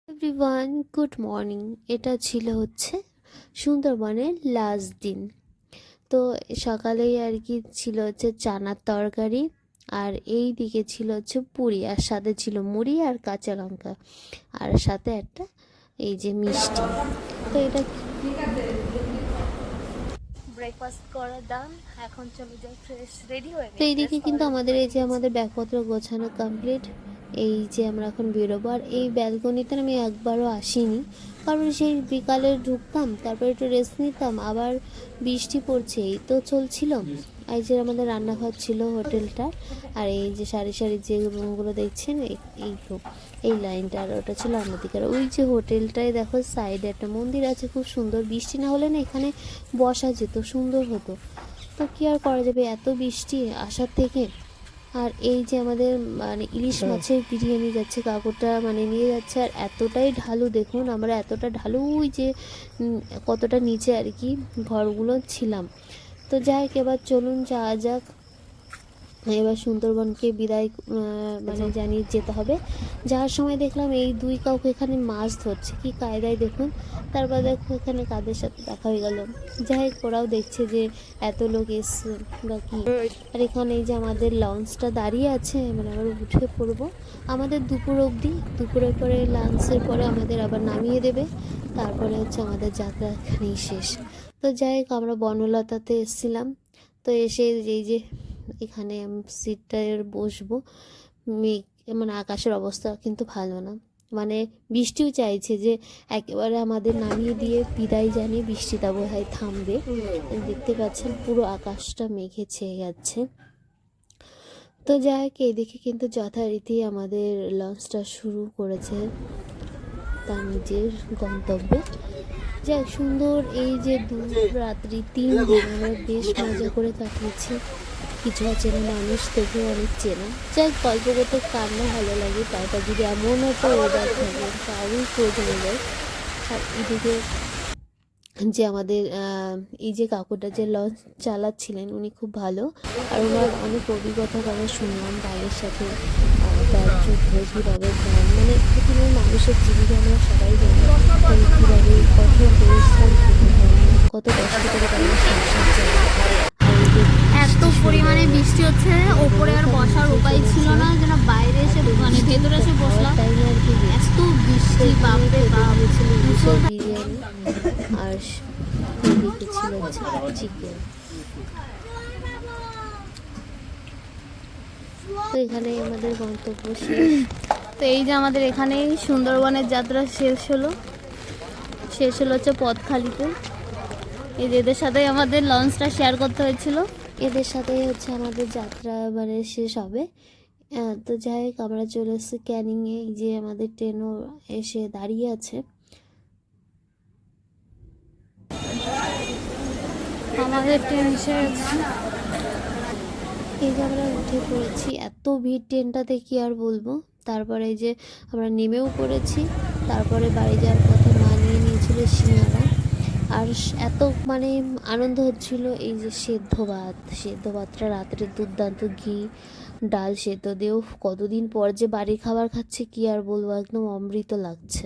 Everyone, good morning. এটা ছিল সুন্দরবনের লাস্ট দিন। তো সকালেই আর কি ছিল চানার তরকারি, আর এই দিকে ছিল পুরি, আর সাথে ছিল মুড়ি আর কাঁচা লঙ্কা, আর সাথে একটা এই যে মিষ্টি। তো এটা ব্রেকফাস্ট করা ডান, এখন চলে যাই ফ্রেশ রেডি হয়ে। তো এইদিকে কিন্তু আমাদের আমাদের ব্যাগপত্র গোছানো কমপ্লিট। এই যে আমরা এখন বেরোবো, আর এই ব্যালকনিতে আমি একবারও আসিনি, কারণ সেই বিকালে ঢুকতাম, তারপরে একটু রেস্ট নিতাম, আবার বৃষ্টি পড়ছে, এই তো চলছিল। এই যে আমাদের রান্নাঘর ছিল হোটেলটা, আর এই যে সারি সারি যে রুমগুলো দেখছেন, এই তো এই লাইনটা, আর ওটা ছিল অন্যদিকে। আর ওই যে হোটেলটায় দেখো সাইডে একটা মন্দির আছে, খুব সুন্দর। বৃষ্টি না হলে না এখানে বসা যেত, সুন্দর হতো। তো কী আর করা যাবে, এত বৃষ্টি আসার থেকে। আর এই যে আমাদের ইলিশ মাছের বিরিয়ানি যাচ্ছে, কাকুটা নিয়ে যাচ্ছে, আর এতটাই ঢালু দেখুন, আমরা এতটা ঢালু ওই যে কতটা নিচে আর কি ঘরগুলো ছিলাম। তো যাই হোক, এবার চলুন যাওয়া যাক। এবার সুন্দরবনকে বিদায় জানিয়ে যেতে হবে। যাওয়ার সময় দেখলাম এই দুই কাউকে এখানে মাছ ধরছে, কি কায়দায় দেখুন। তারপর দেখো এখানে কাদের সাথে দেখা হয়ে গেল। যাই হোক, ওরাও দেখছে যে এত লোক এসছে বা কি। আর এখানে এই যে আমাদের লঞ্চটা দাঁড়িয়ে আছে, আমরা উঠে পড়বো। আমাদের দুপুর অবধি, দুপুরের পরে লাঞ্চের পরে আমাদের আবার নামিয়ে দেবে। তারপরে আমাদের যাত্রা এখানেই শেষ। তো যাই হোক, আমরা বনলতাতে এসেছিলাম। তো এসে এই যে এখানে সিটটায় বসবো। মেঘ আকাশের অবস্থা কিন্তু ভালো না, বৃষ্টিও চাইছে যে একেবারে আমাদের নামিয়ে দিয়ে বিদায় জানিয়ে বৃষ্টিটা বোধহয় থামবে। দেখতে পাচ্ছেন পুরো আকাশটা মেঘে ছেয়ে যাচ্ছে। তো যাই হোক, এইদিকে কিন্তু যথারীতি আমাদের লঞ্চটা শুরু করেছে তার নিজের গন্তব্যে। যাই সুন্দর, এই যে 2 রাত্রি 3 দিন আমরা বেশ মজা করে কাটিয়েছি। কিছু অচেনা মানুষ থেকে অনেক চেনা। যাই গল্প করতে কান্না ভালো লাগে, তারপর যদি এমন একটা ওয়েদার থাকে তারই প্রয়োজন যায়। আর এদিকে যে আমাদের এই যে কাকুটা যে লঞ্চ চালাচ্ছিলেন, উনি খুব ভালো, আর ওনার অনেক অভিজ্ঞতা আমরা শুনলাম বাইরের সাথে তার যুদ্ধ কীভাবে এখানে মানুষের জীবিকা আমরা সবাই জানি, কীভাবে কঠোর পরিশ্রম করতে হয়, কত কষ্ট করে তাদের সংসার চালায়। এত পরিমাণে বৃষ্টি হচ্ছে, ওপরে আর বসার উপায় ছিল না, যেন বাইরে এসে ভেতরে এসে বসলাম। এত বৃষ্টি, বাপরে বাপ। বিরিয়ানি আর এদিকে ছিল চিকেন। তো এখানে আমাদের গন্তব্য শেষ। তো এই যে আমাদের এখানেই সুন্দরবনের যাত্রা শেষ হলো পথখালিতে। এদের সাথে আমাদের লঞ্চটা শেয়ার করতে হয়েছিল। এদের সাথেই আমাদের যাত্রা শেষ হবে। তো যাই হোক, আমরা চলে এসেছি ক্যানিংয়ে। এই যে আমাদের ট্রেনও এসে দাঁড়িয়ে আছে। আমাদের ট্রেন এসে গেছে। এই যে আমরা উঠে পড়েছি, এত ভিড় ট্রেনটাতে কি আর বলবো। তারপরে এই যে আমরা নেমেও পড়েছি। তারপরে বাড়ি যাওয়ার পথে মা নিয়ে নিয়েছিল সিঙ্গারা, আর এত আনন্দ হচ্ছিল। এই যে সেদ্ধ ভাতটা রাত্রে দুর্দান্ত ঘি ডাল সেদ্ধ দিয়েও, কতদিন পর যে বাড়ির খাবার খাচ্ছে কি আর বলবো, একদম অমৃত লাগছে।